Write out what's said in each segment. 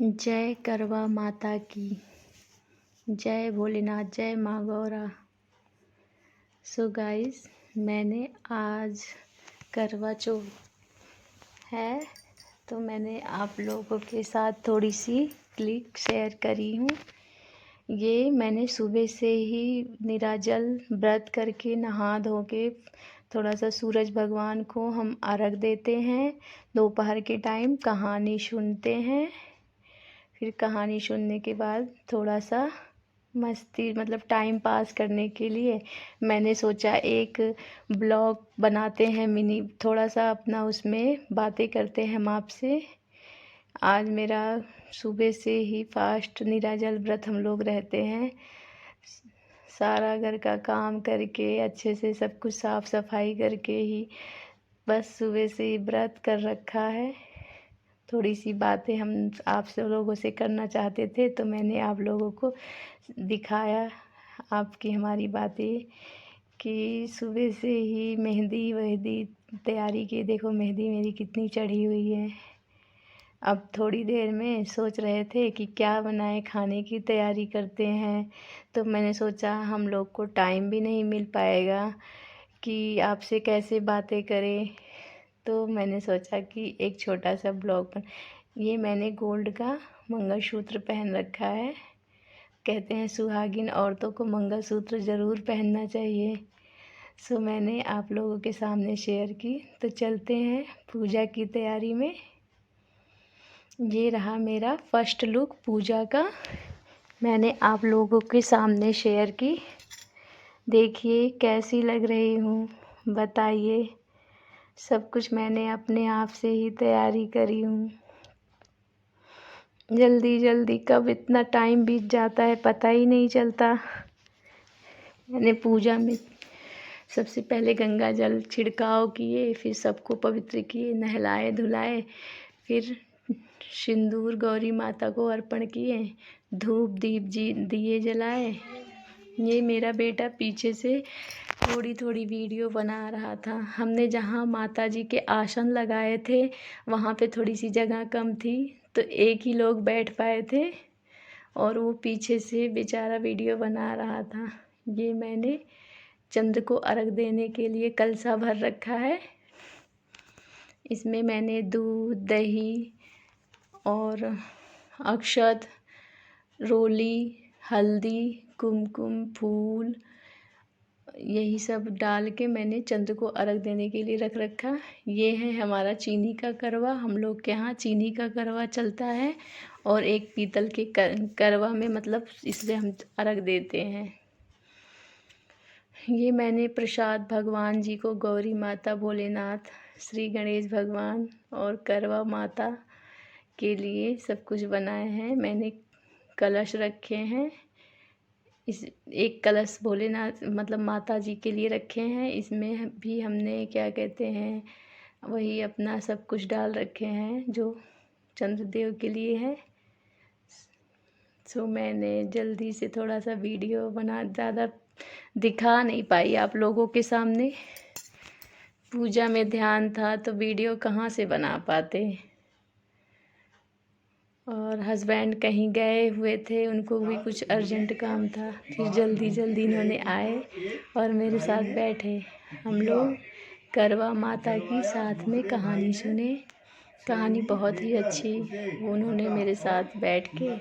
जय करवा माता की। जय भोलेनाथ, जय माँ गौरा। सो गाइस, मैंने आज करवा चौथ है तो मैंने आप लोगों के साथ थोड़ी सी क्लिप शेयर करी हूँ। ये मैंने सुबह से ही निराजल व्रत करके नहा धो के थोड़ा सा सूरज भगवान को हम अर्घ देते हैं। दोपहर के टाइम कहानी सुनते हैं। फिर कहानी सुनने के बाद थोड़ा सा मस्ती मतलब टाइम पास करने के लिए मैंने सोचा एक ब्लॉग बनाते हैं मिनी, थोड़ा सा अपना उसमें बातें करते हैं हम आपसे। आज मेरा सुबह से ही फास्ट निराजल व्रत हम लोग रहते हैं। सारा घर का काम करके अच्छे से सब कुछ साफ़ सफाई करके ही बस सुबह से ही व्रत कर रखा है। थोड़ी सी बातें हम आप सब लोगों से करना चाहते थे तो मैंने आप लोगों को दिखाया आपकी हमारी बातें कि सुबह से ही मेहंदी वहदी तैयारी की। देखो मेहंदी मेरी कितनी चढ़ी हुई है। अब थोड़ी देर में सोच रहे थे कि क्या बनाए, खाने की तैयारी करते हैं। तो मैंने सोचा हम लोग को टाइम भी नहीं मिल पाएगा कि आपसे कैसे बातें करें, तो मैंने सोचा कि एक छोटा सा ब्लॉग ये मैंने गोल्ड का मंगलसूत्र पहन रखा है। कहते हैं सुहागिन औरतों को मंगलसूत्र ज़रूर पहनना चाहिए। सो मैंने आप लोगों के सामने शेयर की। तो चलते हैं पूजा की तैयारी में। ये रहा मेरा फर्स्ट लुक पूजा का, मैंने आप लोगों के सामने शेयर की। देखिए कैसी लग रही हूँ, बताइए। सब कुछ मैंने अपने आप से ही तैयारी करी हूँ। जल्दी जल्दी कब इतना टाइम बीत जाता है पता ही नहीं चलता। मैंने पूजा में सबसे पहले गंगा जल छिड़काव किए, फिर सबको पवित्र किए, नहलाए धुलाए, फिर सिंदूर गौरी माता को अर्पण किए, धूप दीप दिए जलाए। ये मेरा बेटा पीछे से थोड़ी थोड़ी वीडियो बना रहा था। हमने जहाँ माता जी के आसन लगाए थे वहाँ पे थोड़ी सी जगह कम थी तो एक ही लोग बैठ पाए थे और वो पीछे से बेचारा वीडियो बना रहा था। ये मैंने चंद्र को अर्घ देने के लिए कलसा भर रखा है। इसमें मैंने दूध दही और अक्षत, रोली, हल्दी, कुमकुम, फूल यही सब डाल के मैंने चंद्र को अर्घ देने के लिए रख रखा। ये है हमारा चीनी का करवा। हम लोग के यहाँ चीनी का करवा चलता है और एक पीतल के करवा में मतलब इसलिए हम अर्घ देते हैं। ये मैंने प्रसाद भगवान जी को, गौरी माता, भोलेनाथ, श्री गणेश भगवान और करवा माता के लिए सब कुछ बनाए हैं। मैंने कलश रखे हैं। इस एक कलश भोलेनाथ मतलब माता जी के लिए रखे हैं। इसमें भी हमने क्या कहते हैं वही अपना सब कुछ डाल रखे हैं जो चंद्रदेव के लिए है। सो मैंने जल्दी से थोड़ा सा वीडियो बना, ज़्यादा दिखा नहीं पाई आप लोगों के सामने। पूजा में ध्यान था तो वीडियो कहाँ से बना पाते। और हस्बैंड कहीं गए हुए थे, उनको भी कुछ अर्जेंट काम था, फिर जल्दी जल्दी इन्होंने आए और मेरे साथ बैठे। हम लोग करवा माता की साथ में कहानी सुने। कहानी बहुत ही अच्छी, उन्होंने मेरे साथ बैठ के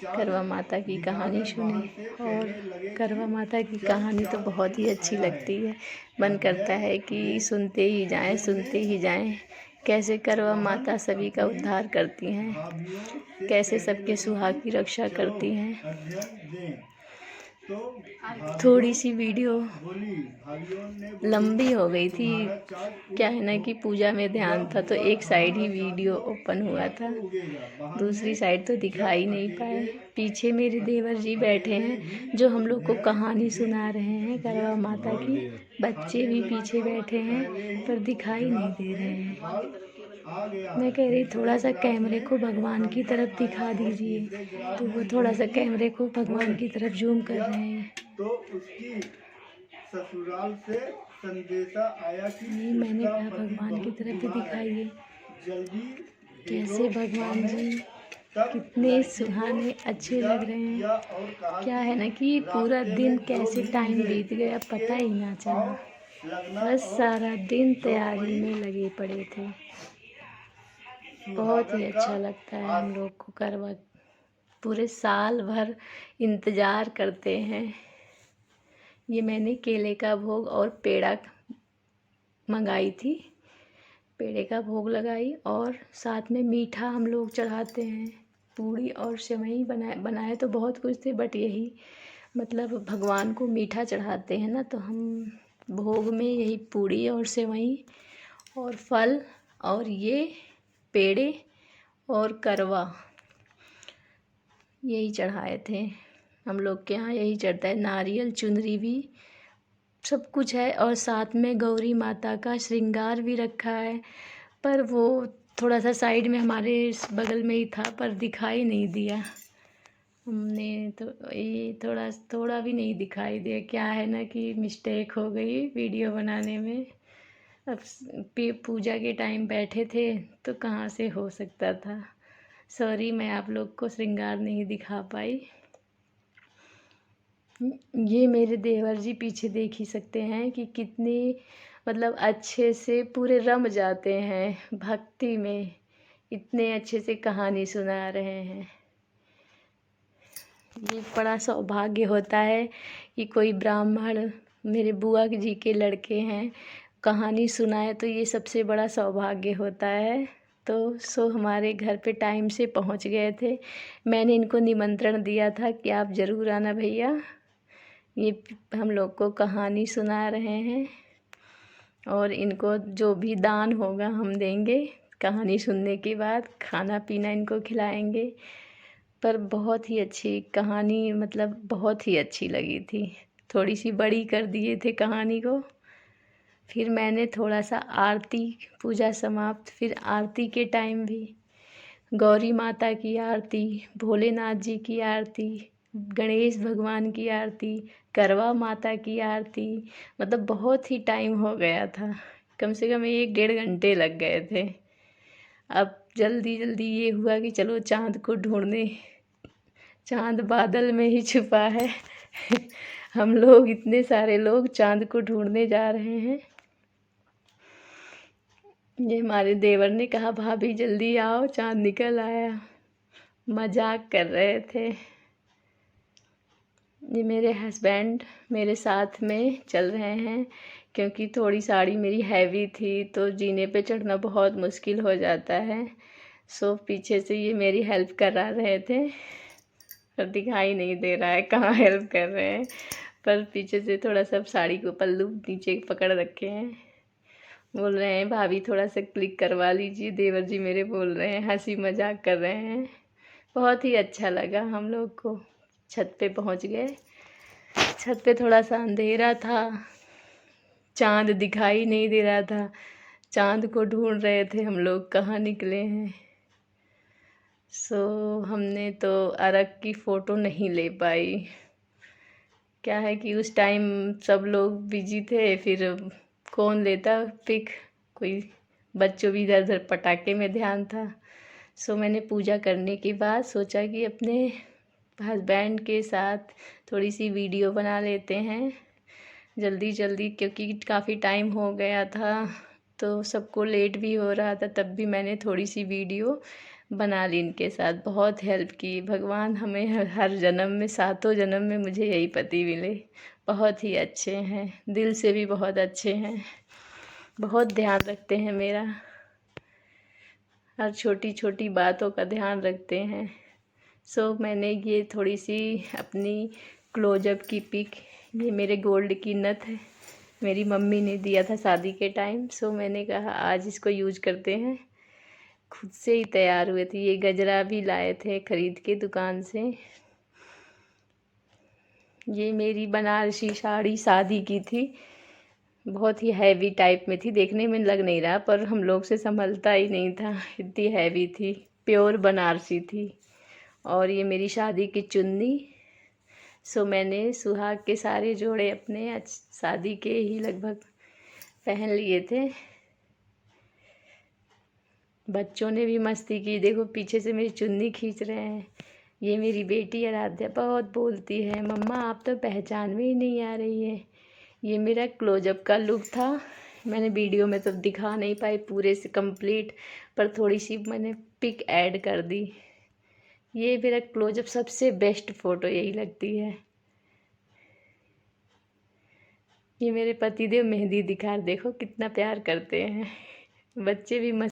करवा माता की कहानी सुनी। और करवा माता की कहानी तो बहुत ही अच्छी लगती है। मन करता है कि सुनते ही जाएं, सुनते ही जाएं। कैसे करवा माता सभी का उद्धार करती हैं, कैसे सबके सुहाग की रक्षा करती हैं। थोड़ी सी वीडियो लंबी हो गई थी। क्या है ना कि पूजा में ध्यान था तो एक साइड ही वीडियो ओपन हुआ था, दूसरी साइड तो दिखाई नहीं पाए। पीछे मेरे देवर जी बैठे हैं जो हम लोग को कहानी सुना रहे हैं करवा माता की। बच्चे भी पीछे बैठे हैं पर दिखाई नहीं दे रहे हैं। मैं कह रही थोड़ा सा कैमरे को भगवान की तरफ दिखा दीजिए, तो वो थोड़ा सा कैमरे को भगवान की तरफ जूम कर रहे हैं। तो उसकी ससुराल से संदेशा आया कि नहीं, मैंने कहा भगवान की तरफ भी दिखाइए जल्दी कैसे भगवान जी तब कितने लड़की को सुहाने अच्छे विदा लग रहे हैं। किया और कहा क्या कि है ना कि पूरा रास्ते दिन में जो कैसे भी टाइम मिले बीत गया उसके पता ही ना चला। पाँव लगना बस और सारा दिन 2 तैयारी मई में लगे पड़े थे। बहुत ही सुहागन का अच्छा लगता है हम आज लोग को करवा। पूरे साल भर इंतज़ार करते हैं। ये मैंने केले का भोग और पेड़ा मंगाई थी। पेड़े का भोग लगाई और साथ में मीठा हम लोग चढ़ाते हैं। पूड़ी और सेवई बनाए तो बहुत कुछ थे, बट यही मतलब भगवान को मीठा चढ़ाते हैं ना, तो हम भोग में यही पूड़ी और सेवई और फल और ये पेड़े और करवा यही चढ़ाए थे। हम लोग के यहाँ यही चढ़ता है। नारियल चुनरी भी सब कुछ है और साथ में गौरी माता का श्रृंगार भी रखा है, पर वो थोड़ा सा साइड में हमारे बगल में ही था, पर दिखाई नहीं दिया। हमने तो ये थोड़ा भी नहीं दिखाई दिया। क्या है ना कि मिस्टेक हो गई वीडियो बनाने में। अब पूजा के टाइम बैठे थे तो कहाँ से हो सकता था। सॉरी, मैं आप लोग को श्रृंगार नहीं दिखा पाई। ये मेरे देवर जी पीछे देख ही सकते हैं कि कितनी मतलब अच्छे से पूरे रम जाते हैं भक्ति में। इतने अच्छे से कहानी सुना रहे हैं। ये बड़ा सौभाग्य होता है कि कोई ब्राह्मण मेरे बुआ जी के लड़के हैं कहानी सुनाए, तो ये सबसे बड़ा सौभाग्य होता है। तो हमारे घर पे टाइम से पहुंच गए थे। मैंने इनको निमंत्रण दिया था कि आप ज़रूर आना भैया, ये हम लोग को कहानी सुना रहे हैं और इनको जो भी दान होगा हम देंगे। कहानी सुनने के बाद खाना पीना इनको खिलाएंगे। पर बहुत ही अच्छी कहानी, मतलब बहुत ही अच्छी लगी थी। थोड़ी सी बड़ी कर दिए थे कहानी को। फिर मैंने थोड़ा सा आरती, पूजा समाप्त, फिर आरती के टाइम भी गौरी माता की आरती, भोलेनाथ जी की आरती, गणेश भगवान की आरती, करवा माता की आरती, मतलब बहुत ही टाइम हो गया था। कम से कम 1-1.5 घंटे लग गए थे। अब जल्दी जल्दी ये हुआ कि चलो चाँद को ढूंढने। चाँद बादल में ही छुपा है। हम लोग इतने सारे लोग चाँद को ढूंढने जा रहे हैं। ये हमारे देवर ने कहा भाभी जल्दी आओ, चाँद निकल आया। मजाक कर रहे थे। ये मेरे हस्बैंड मेरे साथ में चल रहे हैं, क्योंकि थोड़ी साड़ी मेरी हैवी थी तो जीने पे चढ़ना बहुत मुश्किल हो जाता है। पीछे से ये मेरी हेल्प करा रहे थे, पर दिखाई नहीं दे रहा है कहाँ हेल्प कर रहे हैं। पर पीछे से थोड़ा सा साड़ी को पल्लू नीचे पकड़ रखे हैं। बोल रहे हैं भाभी थोड़ा सा क्लिक करवा लीजिए। देवर जी मेरे बोल रहे हैं, हंसी मजाक कर रहे हैं। बहुत ही अच्छा लगा हम लोग को। छत पे पहुंच गए। छत पे थोड़ा सा अंधेरा था, चाँद दिखाई नहीं दे रहा था। चाँद को ढूंढ रहे थे हम लोग कहाँ निकले हैं। हमने तो अर्घ की फ़ोटो नहीं ले पाई। क्या है कि उस टाइम सब लोग बिजी थे, फिर कौन लेता पिक, कोई बच्चों भी इधर उधर पटाखे में ध्यान था। मैंने पूजा करने के बाद सोचा कि अपने हस्बैंड के साथ थोड़ी सी वीडियो बना लेते हैं जल्दी जल्दी, क्योंकि काफ़ी टाइम हो गया था तो सबको लेट भी हो रहा था। तब भी मैंने थोड़ी सी वीडियो बना ली इनके साथ। बहुत हेल्प की। भगवान हमें हर जन्म में, 7 जन्म में मुझे यही पति मिले। बहुत ही अच्छे हैं, दिल से भी बहुत अच्छे हैं, बहुत ध्यान रखते हैं मेरा, हर छोटी छोटी बातों का ध्यान रखते हैं। मैंने ये थोड़ी सी अपनी क्लोजअप की पिक, ये मेरे गोल्ड की नथ है, मेरी मम्मी ने दिया था शादी के टाइम। मैंने कहा आज इसको यूज करते हैं। खुद से ही तैयार हुए थे। ये गजरा भी लाए थे खरीद के दुकान से। ये मेरी बनारसी साड़ी शादी की थी, बहुत ही हैवी टाइप में थी। देखने में लग नहीं रहा, पर हम लोग से संभलता ही नहीं था, इतनी हैवी थी। प्योर बनारसी थी। और ये मेरी शादी की चुन्नी। मैंने सुहाग के सारे जोड़े अपने शादी के ही लगभग पहन लिए थे। बच्चों ने भी मस्ती की। देखो पीछे से मेरी चुन्नी खींच रहे हैं। ये मेरी बेटी आराध्या बहुत बोलती है, मम्मा आप तो पहचान में ही नहीं आ रही है। ये मेरा क्लोजअप का लुक था। मैंने वीडियो में तो दिखा नहीं पाई पूरे से कंप्लीट, पर थोड़ी सी मैंने पिक ऐड कर दी। ये मेरा क्लोजअप सबसे बेस्ट फ़ोटो यही लगती है। ये मेरे पतिदेव मेहंदी दिखा, देखो कितना प्यार करते हैं। बच्चे भी